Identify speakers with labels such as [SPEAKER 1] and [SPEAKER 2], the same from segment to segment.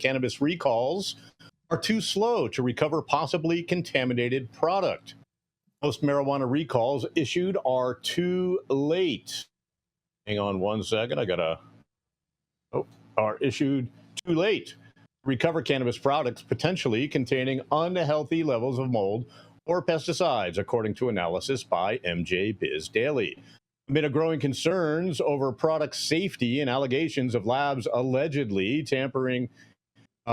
[SPEAKER 1] cannabis recalls are too slow to recover possibly contaminated product. Most marijuana recalls issued are too late. Hang on one second. Are issued too late to recover cannabis products potentially containing unhealthy levels of mold or pesticides, according to analysis by MJ Biz Daily. Amid growing concerns over product safety and allegations of labs allegedly tampering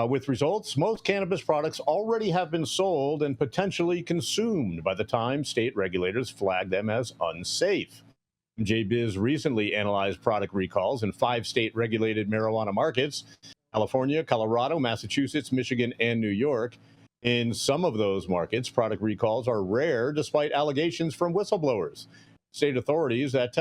[SPEAKER 1] with results, most cannabis products already have been sold and potentially consumed by the time state regulators flag them as unsafe. JBiz recently analyzed product recalls in 5 state-regulated marijuana markets: California, Colorado, Massachusetts, Michigan, and New York. In some of those markets, product recalls are rare despite allegations from whistleblowers. State authorities that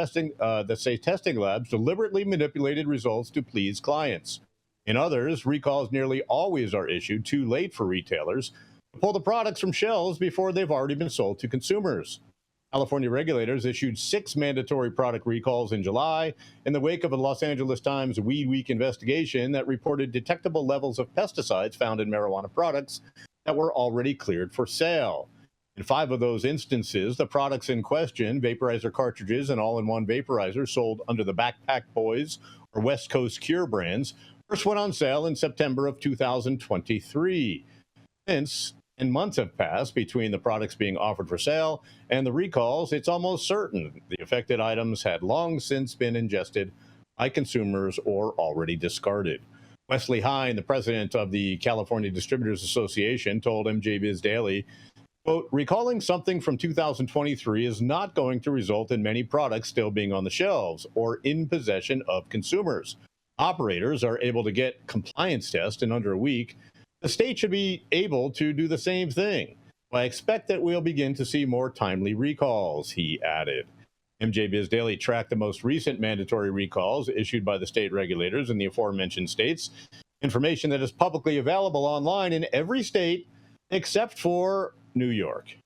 [SPEAKER 1] say testing labs deliberately manipulated results to please clients. In others, recalls nearly always are issued too late for retailers to pull the products from shelves before they've already been sold to consumers. California regulators issued 6 mandatory product recalls in July in the wake of a Los Angeles Times Weed Week investigation that reported detectable levels of pesticides found in marijuana products that were already cleared for sale. In 5 of those instances, the products in question, vaporizer cartridges and all-in-one vaporizers sold under the Backpack Boys or West Coast Cure brands, first went on sale in September of 2023. Since months have passed between the products being offered for sale and the recalls, it's almost certain the affected items had long since been ingested by consumers or already discarded. Wesley Hine, the president of the California Distributors Association, told MJBiz Daily, quote, "Recalling something from 2023 is not going to result in many products still being on the shelves or in possession of consumers. Operators are able to get compliance tests in under a week. The state should be able to do the same thing. I expect that we'll begin to see more timely recalls," he added. MJBiz Daily tracked the most recent mandatory recalls issued by the state regulators in the aforementioned states, information that is publicly available online in every state except for New York,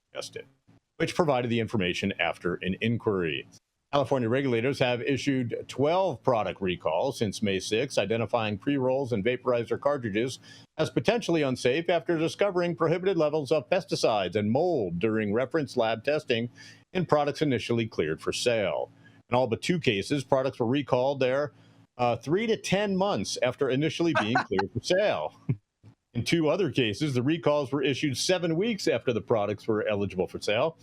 [SPEAKER 1] which provided the information after an inquiry. California regulators have issued 12 product recalls since May 6, identifying pre-rolls and vaporizer cartridges as potentially unsafe after discovering prohibited levels of pesticides and mold during reference lab testing in products initially cleared for sale. In all but 2 cases, products were recalled there 3 to 10 months after initially being cleared for sale. In 2 other cases, the recalls were issued 7 weeks after the products were eligible for sale.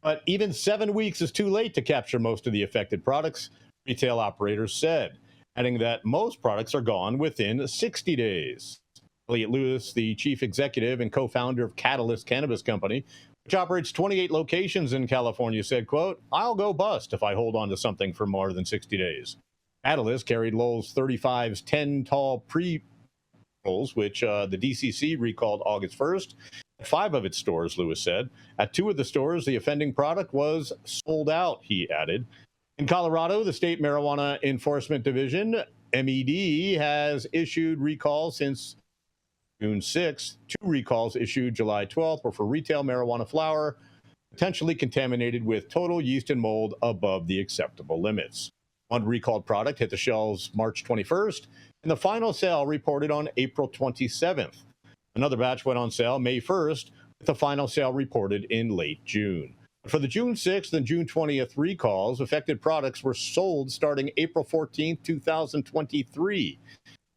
[SPEAKER 1] But even 7 weeks is too late to capture most of the affected products, retail operators said, adding that most products are gone within 60 days. Elliot Lewis, the chief executive and co-founder of Catalyst Cannabis Company, which operates 28 locations in California, said, quote, "I'll go bust if I hold on to something for more than 60 days. Catalyst carried Lowell's 35's 10 tall pre-rolls, which the DCC recalled August 1st. 5 of its stores, Lewis said. At 2 of the stores, the offending product was sold out, he added. In Colorado, the State Marijuana Enforcement Division, MED, has issued recalls since June 6th. 2 recalls issued July 12th were for retail marijuana flower, potentially contaminated with total yeast and mold above the acceptable limits. 1 recalled product hit the shelves March 21st, and the final sale reported on April 27th. Another batch went on sale May 1st, with the final sale reported in late June. For the June 6th and June 20th recalls, affected products were sold starting April 14th, 2023,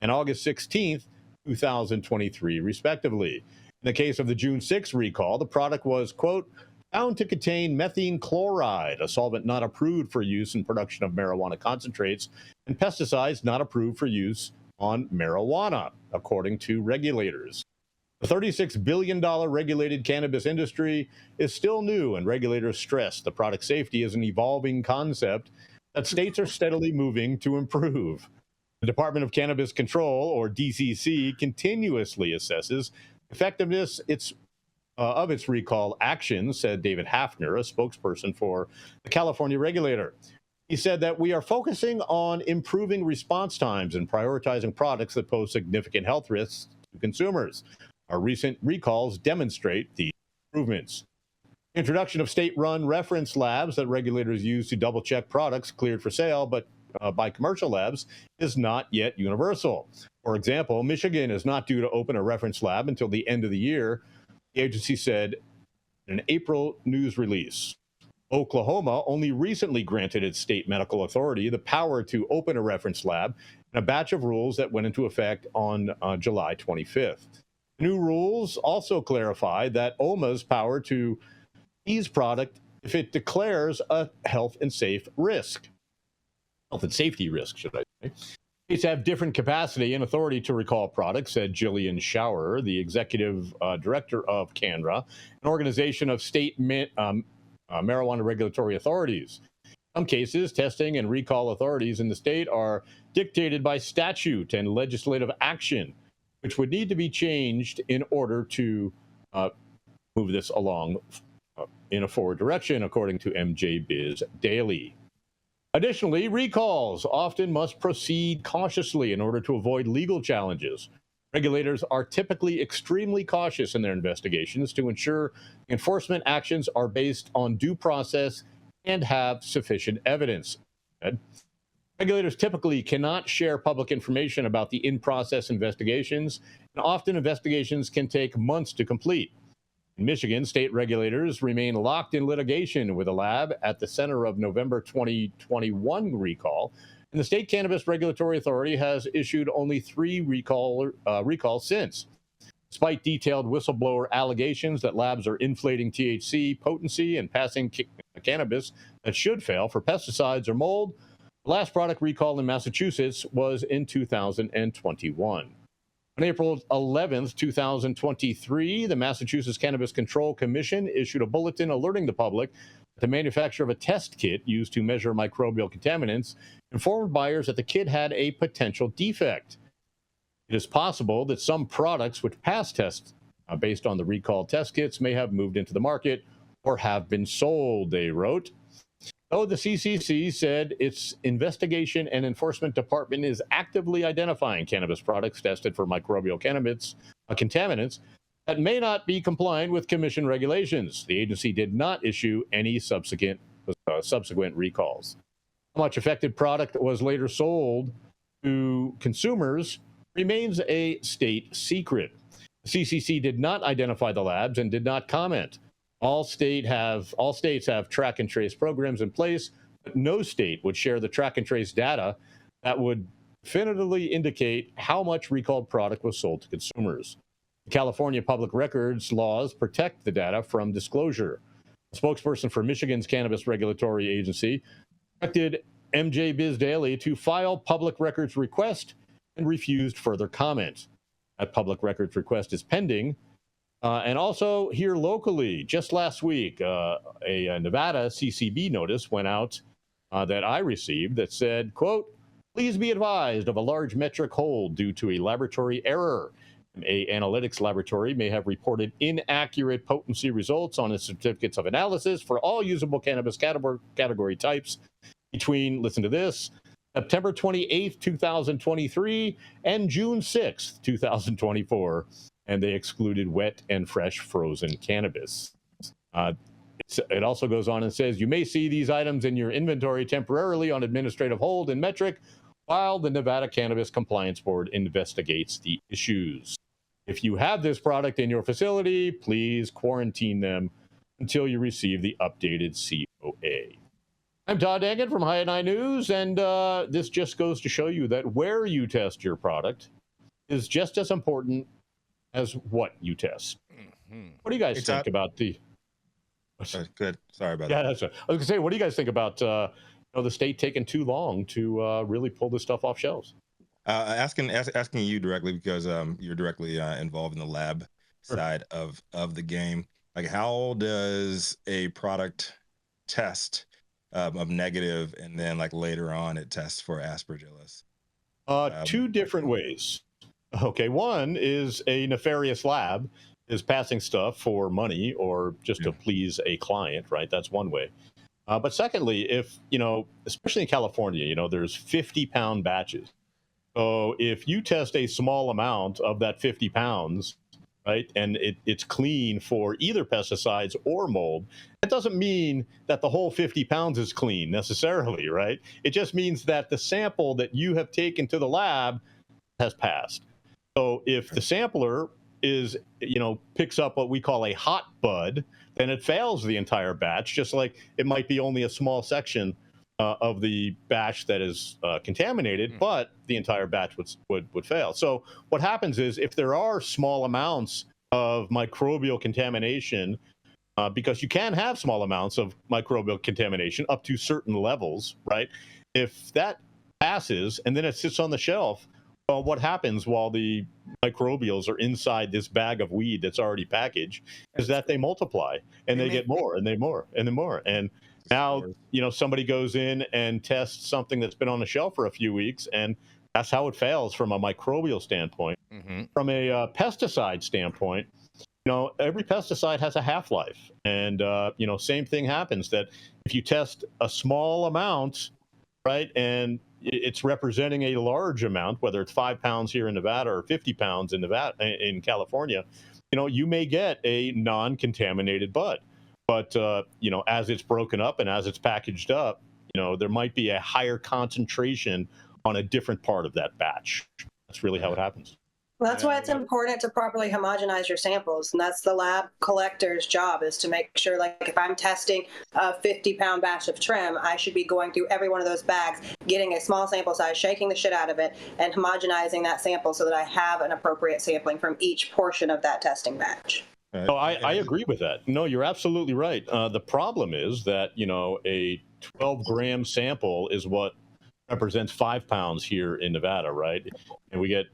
[SPEAKER 1] and August 16th, 2023, respectively. In the case of the June 6th recall, the product was, quote, found to contain methane chloride, a solvent not approved for use in production of marijuana concentrates, and pesticides not approved for use on marijuana, according to regulators. The $36 billion regulated cannabis industry is still new, and regulators stress the product safety is an evolving concept that states are steadily moving to improve. The Department of Cannabis Control, or DCC, continuously assesses effectiveness of its recall actions, said David Hafner, a spokesperson for the California regulator. He said that we are focusing on improving response times and prioritizing products that pose significant health risks to consumers. Our recent recalls demonstrate these improvements. Introduction of state-run reference labs that regulators use to double-check products cleared for sale but by commercial labs is not yet universal. For example, Michigan is not due to open a reference lab until the end of the year, the agency said in an April news release. Oklahoma only recently granted its state medical authority the power to open a reference lab in a batch of rules that went into effect on July 25th. New rules also clarify that OMA's power to seize product if it declares a health and safety risk, should I say. States have different capacity and authority to recall products, said Jillian Schauer, the executive director of CANRA, an organization of state marijuana regulatory authorities. In some cases, testing and recall authorities in the state are dictated by statute and legislative action, which would need to be changed in order to move this along in a forward direction, according to MJ Biz Daily. Additionally, recalls often must proceed cautiously in order to avoid legal challenges. Regulators are typically extremely cautious in their investigations to ensure enforcement actions are based on due process and have sufficient evidence. Regulators typically cannot share public information about the in-process investigations, and often investigations can take months to complete. In Michigan, state regulators remain locked in litigation with a lab at the center of November 2021 recall, and the State Cannabis Regulatory Authority has issued only 3 recalls since. Despite detailed whistleblower allegations that labs are inflating THC potency and passing cannabis that should fail for pesticides or mold, the last product recall in Massachusetts was in 2021. On April 11, 2023, the Massachusetts Cannabis Control Commission issued a bulletin alerting the public that the manufacturer of a test kit used to measure microbial contaminants informed buyers that the kit had a potential defect. It is possible that some products which passed tests based on the recalled test kits may have moved into the market or have been sold, they wrote. Though the CCC said its investigation and enforcement department is actively identifying cannabis products tested for microbial contaminants that may not be compliant with commission regulations, the agency did not issue any subsequent recalls. How much affected product was later sold to consumers remains a state secret. The CCC did not identify the labs and did not comment. All states have track and trace programs in place, but no state would share the track and trace data that would definitively indicate how much recalled product was sold to consumers. California public records laws protect the data from disclosure. A spokesperson for Michigan's Cannabis Regulatory Agency directed MJ Biz Daily to file public records request and refused further comment. That public records request is pending. And also here locally, just last week, a Nevada CCB notice went out that I received that said, quote, please be advised of a large metric hold due to a laboratory error. An analytics laboratory may have reported inaccurate potency results on its certificates of analysis for all usable cannabis category types between, listen to this, September 28th, 2023 and June 6th, 2024. And they excluded wet and fresh frozen cannabis. It also goes on and says, you may see these items in your inventory temporarily on administrative hold and metric while the Nevada Cannabis Compliance Board investigates the issues. If you have this product in your facility, please quarantine them until you receive the updated COA. I'm Todd Denkin from High 9 News, and this just goes to show you that where you test your product is just as important as what you test. Mm-hmm. What do you guys think about the...
[SPEAKER 2] Good. Sorry about
[SPEAKER 1] that.
[SPEAKER 2] Yeah,
[SPEAKER 1] that's right. I was going to say, what do you guys think about the state taking too long to really pull this stuff off shelves?
[SPEAKER 2] Asking you directly because you're directly involved in the lab side of the game. Like, how does a product test of negative and then like later on it tests for aspergillus?
[SPEAKER 1] Two different ways. Okay, one is a nefarious lab is passing stuff for money or just to please a client, right? That's one way. But secondly, if, especially in California, there's 50-pound batches. So if you test a small amount of that 50 pounds right? And it's clean for either pesticides or mold. It doesn't mean that the whole 50 pounds is clean necessarily, right? It just means that the sample that you have taken to the lab has passed. So if the sampler is, picks up what we call a hot bud, then it fails the entire batch, just like it might be only a small section of the batch that is contaminated, but the entire batch would fail. So what happens is if there are small amounts of microbial contamination, because you can have small amounts of microbial contamination up to certain levels, right? If that passes and then it sits on the shelf, well, what happens while the microbials are inside this bag of weed that's already packaged is that they multiply and they get more and they more and then more. And now, somebody goes in and tests something that's been on the shelf for a few weeks, and that's how it fails from a microbial standpoint. From a pesticide standpoint, every pesticide has a half-life. And, same thing happens that if you test a small amount, right, and it's representing a large amount, whether it's 5 pounds here in Nevada or 50 pounds in California, you may get a non-contaminated bud. But, as it's broken up and as it's packaged up, there might be a higher concentration on a different part of that batch. That's really how it happens.
[SPEAKER 3] Well, that's why it's important to properly homogenize your samples. And that's the lab collector's job, is to make sure, like, if I'm testing a 50-pound batch of trim, I should be going through every one of those bags, getting a small sample size, shaking the shit out of it, and homogenizing that sample so that I have an appropriate sampling from each portion of that testing batch.
[SPEAKER 1] No, I agree with that. No, you're absolutely right. The problem is that, a 12-gram sample is what represents 5 pounds here in Nevada, right? And we get,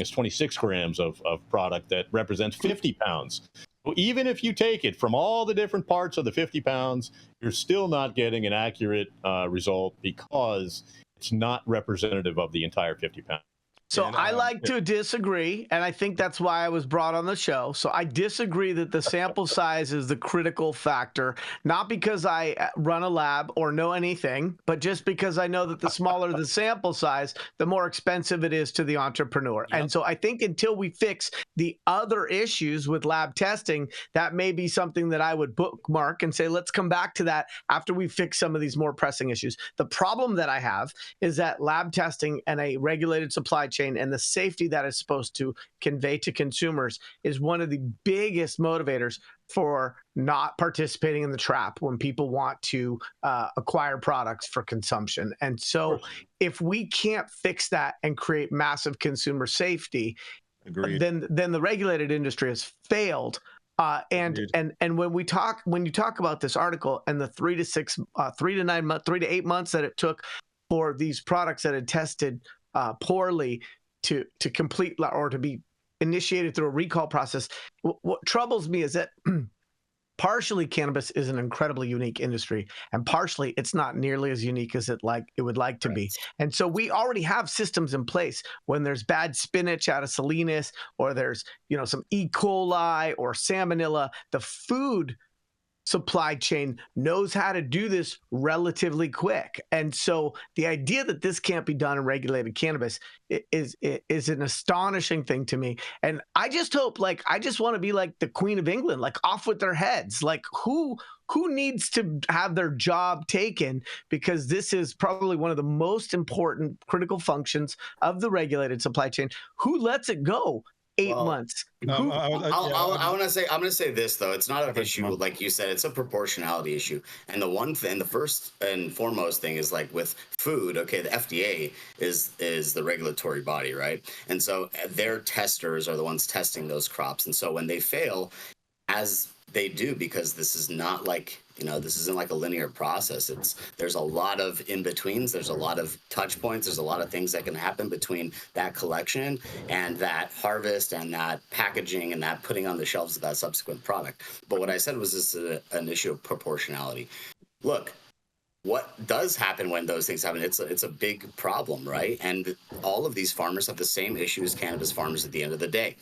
[SPEAKER 1] 26 grams of product that represents 50 pounds. So even if you take it from all the different parts of the 50 pounds, you're still not getting an accurate result because it's not representative of the entire 50 pounds.
[SPEAKER 4] So I like to disagree, and I think that's why I was brought on the show. So I disagree that the sample size is the critical factor, not because I run a lab or know anything, but just because I know that the smaller the sample size, the more expensive it is to the entrepreneur. Yep. And so I think until we fix the other issues with lab testing, that may be something that I would bookmark and say, let's come back to that after we fix some of these more pressing issues. The problem that I have is that lab testing and a regulated supply chain and the safety that it's supposed to convey to consumers is one of the biggest motivators for not participating in the trap when people want to acquire products for consumption. And so if we can't fix that and create massive consumer safety, then the regulated industry has failed. And when you talk about this article and the 3 to 8 months that it took for these products that had tested poorly to complete or to be initiated through a recall process. What troubles me is that partially cannabis is an incredibly unique industry, and partially it's not nearly as unique as it would like to be. And so we already have systems in place when there's bad spinach out of Salinas, or there's some E. coli or salmonella. The food supply chain knows how to do this relatively quick. And so the idea that this can't be done in regulated cannabis is an astonishing thing to me. And I just hope, I just want to be like the Queen of England, off with their heads. Who needs to have their job taken? Because this is probably one of the most important critical functions of the regulated supply chain. Who lets it go 8 months?
[SPEAKER 5] I'm going to say this, though. It's not an issue, like you said. It's a proportionality issue. And the first and foremost thing is, with food, okay, the FDA is the regulatory body, right? And so their testers are the ones testing those crops. And so when they fail, as they do, because this is not this isn't like a linear process. There's a lot of in-betweens. There's a lot of touch points. There's a lot of things that can happen between that collection and that harvest and that packaging and that putting on the shelves of that subsequent product. But what I said was this is an issue of proportionality. Look, what does happen when those things happen? It's a big problem, right? And all of these farmers have the same issue as cannabis farmers at the end of the day.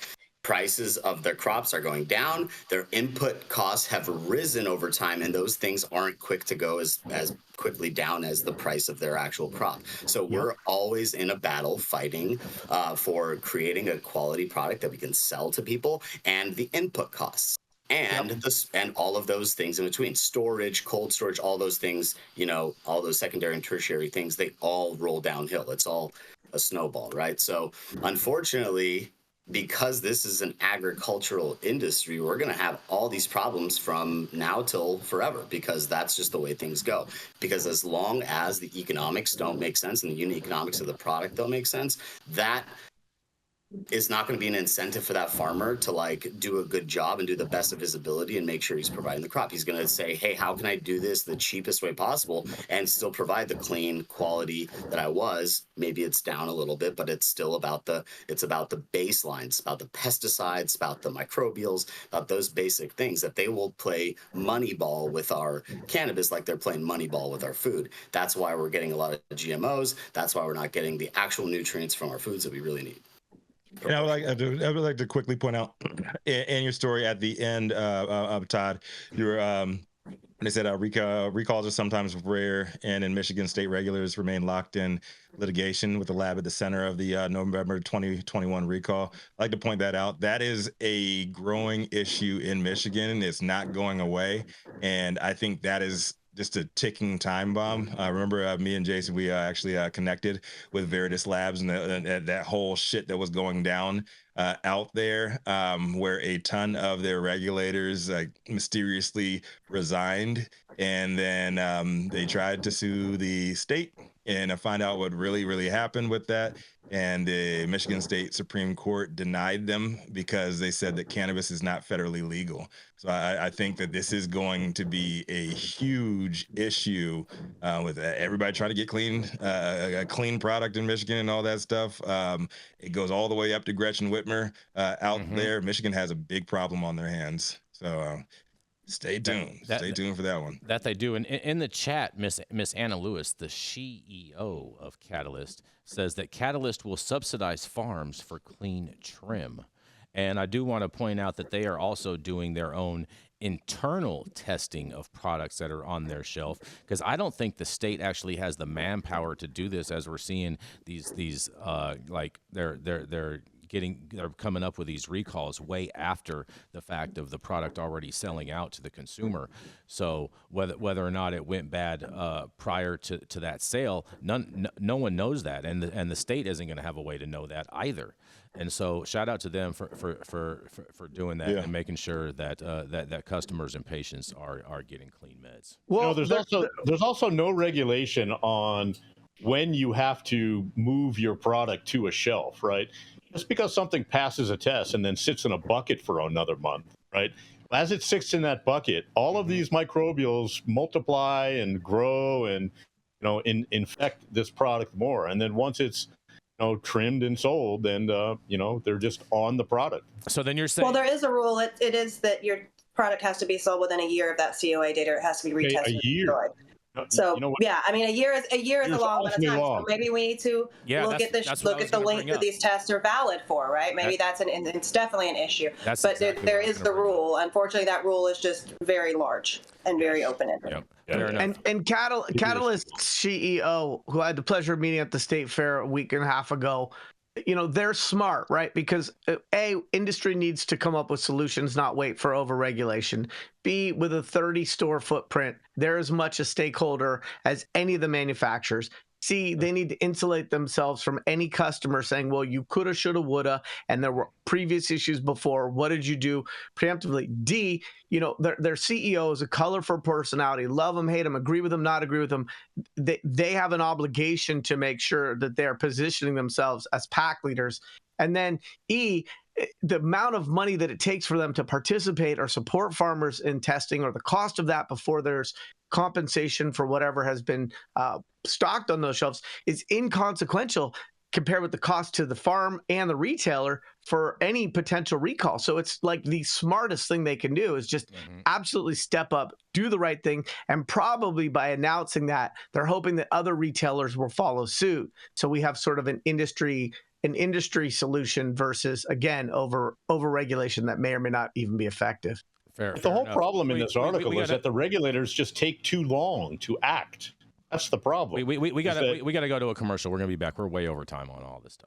[SPEAKER 5] prices of their crops are going down, their input costs have risen over time, and those things aren't quick to go as quickly down as the price of their actual crop. So we're always in a battle fighting for creating a quality product that we can sell to people, and the input costs. And and all of those things in between, storage, cold storage, all those things, all those secondary and tertiary things, they all roll downhill. It's all a snowball, right? So unfortunately, because this is an agricultural industry, we're going to have all these problems from now till forever, because that's just the way things go. Because as long as the economics don't make sense and the unit economics of the product don't make sense, that is not going to be an incentive for that farmer to do a good job and do the best of his ability and make sure he's providing the crop. He's going to say, hey, how can I do this the cheapest way possible and still provide the clean quality that I was? Maybe it's down a little bit, but it's still about the baseline. It's about the pesticides, about the microbials, about those basic things that they will play Moneyball with our cannabis like they're playing Moneyball with our food. That's why we're getting a lot of GMOs. That's why we're not getting the actual nutrients from our foods that we really need.
[SPEAKER 2] And I would like to quickly point out in your story at the end of Todd, they said recalls are sometimes rare, and in Michigan, state regulators remain locked in litigation with the lab at the center of the November 2021 recall. I'd like to point that out. That is a growing issue in Michigan. It's not going away, and I think that is just a ticking time bomb. I remember me and Jason, we actually connected with Veritas Labs and that whole shit that was going down out there, where a ton of their regulators mysteriously resigned, and then they tried to sue the state and find out what really happened with that. And the Michigan State Supreme Court denied them because they said that cannabis is not federally legal. So I think that this is going to be a huge issue with everybody trying to get a clean product in Michigan and all that stuff. It goes all the way up to Gretchen Whitmer out there. Michigan has a big problem on their hands. So stay tuned. Stay tuned for that one.
[SPEAKER 6] That they do. And in the chat, Miss Anna Lewis, the CEO of Catalyst, says that Catalyst will subsidize farms for clean trim. And I do want to point out that they are also doing their own internal testing of products that are on their shelf, because I don't think the state actually has the manpower to do this, as we're seeing these they're coming up with these recalls way after the fact of the product already selling out to the consumer. So whether or not it went bad prior to that sale, no one knows that, and the state isn't going to have a way to know that either. And so shout out to them for doing that and making sure that that customers and patients are getting clean meds.
[SPEAKER 1] Well, there's also no regulation on when you have to move your product to a shelf, right? Just because something passes a test and then sits in a bucket for another month, right? As it sits in that bucket, all of these microbials multiply and grow and infect this product more. And then once it's trimmed and sold, and they're just on the product.
[SPEAKER 6] So then you're saying,
[SPEAKER 3] well, there is a rule. It is that your product has to be sold within a year of that COA date, or it has to be retested.
[SPEAKER 1] A year.
[SPEAKER 3] So yeah, I mean, a year is a long amount of time. So maybe we need to look at the length that these tests are valid for, right? Maybe it's definitely an issue. But there is the rule. Unfortunately, that rule is just very large and very open-ended.
[SPEAKER 6] Yep.
[SPEAKER 4] And Catalyst CEO, who I had the pleasure of meeting at the State Fair a week and a half ago, they're smart, right? Because industry needs to come up with solutions, not wait for overregulation. B, with a 30-store footprint, they're as much a stakeholder as any of the manufacturers. C, they need to insulate themselves from any customer saying, well, you coulda, shoulda, woulda, and there were previous issues before. What did you do preemptively? D, their CEO is a colorful personality. Love them, hate them, agree with them, not agree with them. They have an obligation to make sure that they're positioning themselves as pack leaders. And then E, the amount of money that it takes for them to participate or support farmers in testing, or the cost of that before there's compensation for whatever has been stocked on those shelves, is inconsequential compared with the cost to the farm and the retailer for any potential recall. So it's like the smartest thing they can do is just absolutely step up, do the right thing, and probably by announcing that, they're hoping that other retailers will follow suit. So we have sort of an industry an industry solution versus, again, over regulation that may or may not even be effective.
[SPEAKER 1] The whole problem in this article is that the regulators just take too long to act. That's the problem.
[SPEAKER 6] We got to go to a commercial. We're going to be back. We're way over time on all this stuff.